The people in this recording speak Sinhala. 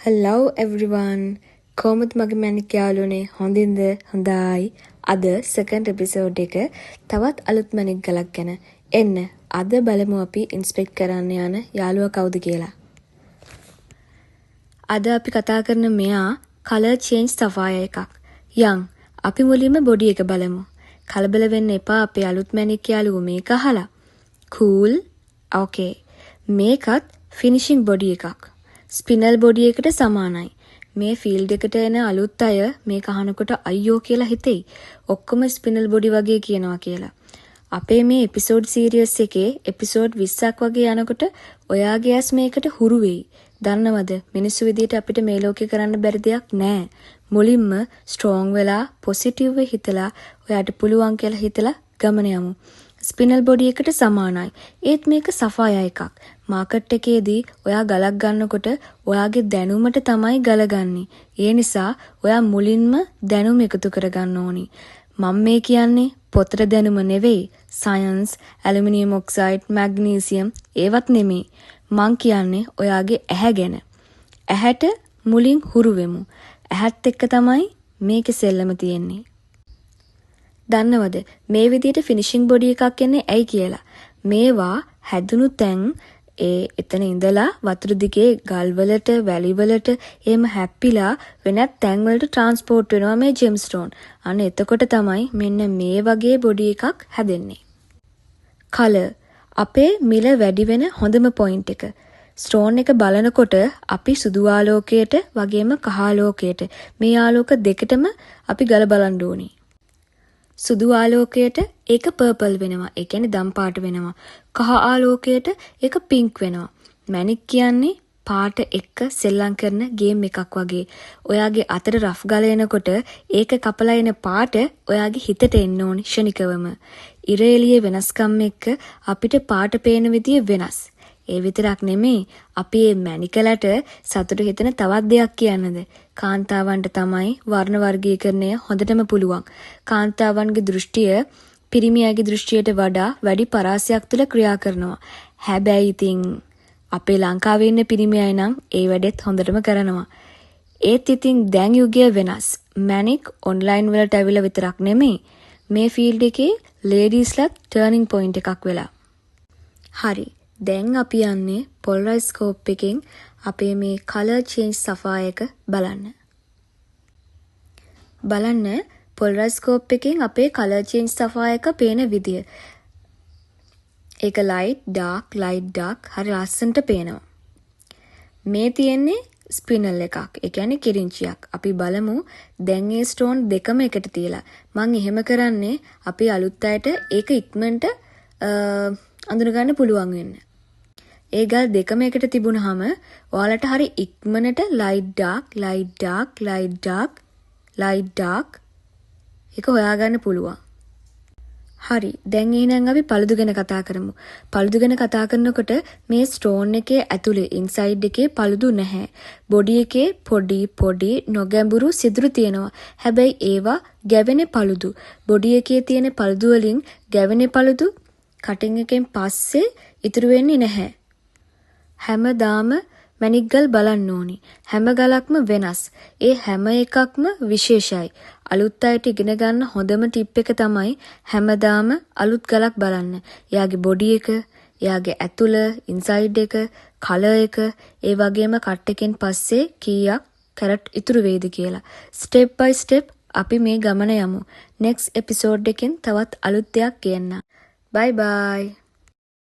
Hello everyone. කොහොමද මගේ මැනික් යාළුවනේ? හොඳින්ද? හොඳයි. අද second episode එක තවත් අලුත් මැනික් ගලක් ගැන. එන්න අද බලමු අපි ඉන්ස්පෙක්ට් කරන්න යන යාළුවා කවුද කියලා. අද අපි කතා කරන මෙයා color change sapphire එකක්. යන් අපි මුලින්ම body එක බලමු. කලබල වෙන්න එපා අපේ අලුත් මැනික් යාළුවෝ මේක අහලා. cool. okay. මේකත් finishing body එකක්. ස්පිනල් බොඩි එකට සමානයි. මේ ෆීල්ඩ් එකට එන අලුත් අය මේක අහනකොට අයියෝ කියලා හිතෙයි. ඔක්කොම ස්පිනල් බොඩි වගේ කියනවා කියලා. අපේ මේ එපිසෝඩ් සීරීස් එකේ එපිසෝඩ් 20ක් වගේ යනකොට ඔයාගේ ඇස් මේකට හුරු වෙයි. දන්නවද? මිනිස්සු විදියට අපිට මේ ලෝකේ කරන්න බැරි දෙයක් නෑ. මුලින්ම ස්ට්‍රෝං වෙලා පොසිටිව්ව හිතලා ඔයාට පුළුවන් කියලා හිතලා ගමන යමු. ස්පිනල් බොඩි එකට සමානයි. ඒත් මේක සෆායා එකක්. මාකට් එකේදී ඔයා ගලක් ගන්නකොට ඔයාගේ දැනුමට තමයි ගල ගන්නෙ. ඒ නිසා ඔයා මුලින්ම දැනුම එකතු කරගන්න ඕනි. මම මේ කියන්නේ පොතට දැනුම නෙවෙයි. සයන්ස්, ඇලුමිනියම් ඔක්සයිඩ්, මැග්නීසියම් ඒවත් නෙමෙයි. මං කියන්නේ ඔයාගේ ඇහැ ගැන. ඇහැට මුලින් හුරු වෙමු. ඇහත් එක්ක තමයි මේකේ සෙල්ලම තියෙන්නේ. දන්නවද මේ විදිහට ෆිනිෂිං බොඩි එකක් එන්නේ ඇයි කියලා? මේවා හැදුණු තැන් එතන ඉඳලා වතුර දිගේ ගල් වලට වැලි වලට එහෙම හැප්පිලා වෙනත් තැන් වලට ට්‍රාන්ස්පෝර්ට් වෙනවා මේ ජෙම්ස්ටෝන්. අන්න එතකොට තමයි මෙන්න මේ වගේ බොඩි එකක් හැදෙන්නේ. කලර් අපේ මිල වැඩි වෙන හොඳම පොයින්ට් එක. ස්ටෝන් එක බලනකොට අපි සුදු ආලෝකයට වගේම කහ ආලෝකයට මේ ආලෝක දෙකටම අපි ගල බලන්න ඕනේ. සුදු ආලෝකයට ඒක පර්පල් වෙනවා. ඒ කියන්නේ දම් පාට වෙනවා. කහ ආලෝකයට ඒක පින්ක් වෙනවා. මැනික් කියන්නේ පාට එක්ක සෙල්ලම් කරන ගේම් එකක් වගේ. ඔයාගේ අතට රෆ් ගල එනකොට ඒක කපලා එන පාට ඔයාගේ හිතට එන්න ඕනි ෂණිකවම. ඉර එළියේ වෙනස්කම් එක්ක අපිට පාට පේන විදිය වෙනස්. ඒ විතරක් නෙමෙයි අපි මේ මැනිකලට සතුට හිතෙන තවත් දෙයක් කියන්නද? කාන්තාවන්ට තමයි වර්ණ වර්ගීකරණය හොඳටම පුළුවන්. කාන්තාවන්ගේ දෘෂ්ටිය පිරිමියාගේ දෘෂ්ටියට වඩා වැඩි පරාසයක් තුළ ක්‍රියා කරනවා. හැබැයි ඉතින් අපේ ලංකාවේ ඉන්න පිරිමි අය නම් ඒ වැඩෙත් හොඳටම කරනවා. ඒත් ඉතින් දැන් යුගය වෙනස්. මැනික් ඔන්ලයින් වලට ඇවිල්ලා විතරක් නෙමෙයි මේ ෆීල්ඩ් එකේ ලේඩීස්ලත් ටර්නින් පොයින්ට් එකක් වෙලා. හරි. දැන් අපි යන්නේ පොලරයිස්කෝප් එකෙන් අපේ මේ color change sapphire එක බලන්න. බලන්න පොලරයිස්කෝප් එකෙන් අපේ color change sapphire එක පේන විදිය. ඒක light dark හරි ලස්සනට පේනවා. මේ තියෙන්නේ ස්පිනල් එකක්. ඒ කියන්නේ කිරින්චියක්. අපි බලමු දැන් ඒ ස්ටෝන් දෙකම එකට තියලා. මම එහෙම කරන්නේ අපි අලුත් අයට ඒක ඉක්මනට අඳුන ගන්න පුළුවන් වෙන්න. ඒ ගල් දෙකම එකට තිබුණාම ඔයාලට හරි ඉක්මනට light dark ඒක හොයාගන්න පුළුවන්. හරි. දැන් එහෙනම් අපි පළුදු ගැන කතා කරමු. පළුදු ගැන කතා කරනකොට මේ ස්ටෝන් එකේ ඇතුලේ ඉන්සයිඩ් එකේ පළුදු නැහැ. බොඩි එකේ පොඩි නොගැඹුරු සිදුරු තියෙනවා. හැබැයි ඒවා ගැවෙන පළුදු. බොඩි එකේ තියෙන පළුදු වලින් ගැවෙන පළුදු කටින් එකෙන් පස්සේ ඉතුරු වෙන්නේ නැහැ. හැමදාම මැනික් ගල් බලන්න ඕනි. හැම ගලක්ම වෙනස්. ඒ හැම එකක්ම විශේෂයි. අලුත් අයට ඉගෙන ගන්න හොඳම ටිප් එක තමයි හැමදාම අලුත් ගලක් බලන්න. එයාගේ බොඩි එක, එයාගේ ඇතුළ, ඉන්සයිඩ් එක, කලර් එක, ඒ වගේම කට් එකෙන් පස්සේ කීයක් කැරට් ඉතුරු වෙයිද කියලා. ස්ටෙප් බයි ස්ටෙප් අපි මේ ගමන යමු. next episode එකෙන් තවත් අලුත් දෙයක් කියන්න. bye bye.